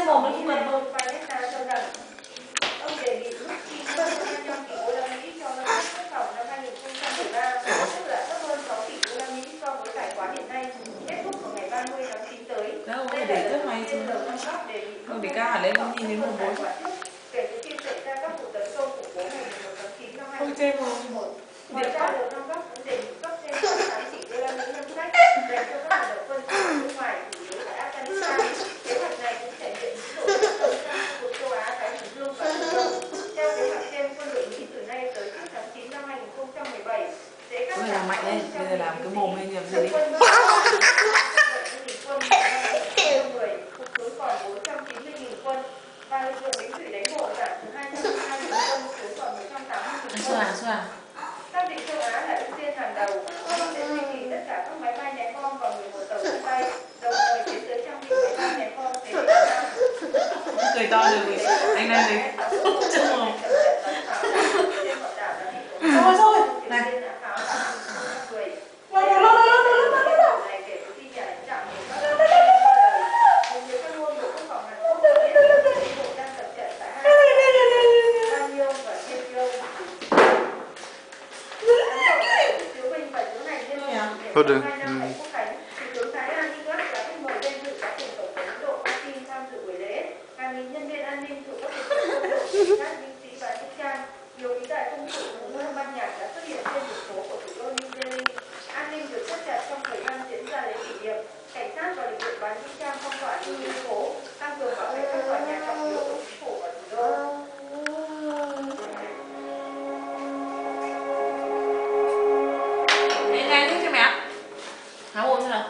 che mồm đi, không cần mồm. Ông đề nghị mức chi 25 tỷ đô la Mỹ cho ngân sách quốc phòng năm 2013, tức là thấp hơn 6 tỷ đô la Mỹ so với tài khoá hiện nay, kết thúc vào ngày 30 tháng 9 tới. Đâu, để trước mày chứ. Không, để cao hẳn lên, nhìn đến mồm bố chứ. Kể từ khi xảy ra các vụ tấn công khủng bố ngày 11 tháng 9 năm 2021. Không che mồm. Ngoài ra, Lầu Năm Góc cũng đề nghị cấp thêm 8 tỷ đô la Mỹ ngân sách dành cho các hoạt động quân sự ở nước ngoài, chủ yếu tại Afghanistan. Kế hoạch này cũng thể hiện những nỗ lực tấn công khu vực châu Á, Thái Bình Dương và Trung Đông. Theo kế hoạch trên, quân đội Mỹ từ nay tới trước tháng 9 năm 2017 sẽ cắt giảm mạnh lên, bây giờ làm cái mồm lên làm gì đi. quân cục xuống còn 490.000 quân và lực lượng lính thủy đánh bộ giảm từ 202.000 quân xuống còn 180.000 quân. Xác định châu Á là ưu tiên hàng đầu, ông sẽ duy trì tất cả các máy bay ném bom và 11 tàu sân bay, đồng thời tiến tới trang bị máy bay ném bom thế hệ Việt Nam. Cười to rồi, anh đang gì? Trong mồm. Thôi, này. Thôi đừng. Nhân viên an ninh thuộc các các binh sĩ và vũ trang, nhiều vĩ đại công sự cùng ban nhạc đã xuất hiện trên đường phố của thủ đô New Delhi. An ninh được thắt chặt trong thời gian diễn ra lễ kỷ niệm. Cảnh sát và lực lượng bán vũ trang phong tỏa trên đường phố, tăng cường bảo vệ các tòa nhà trọng yếu của chính phủ và thủ đô. Anh nghe thích cho mẹ. Há mồm xem nào.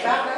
Bác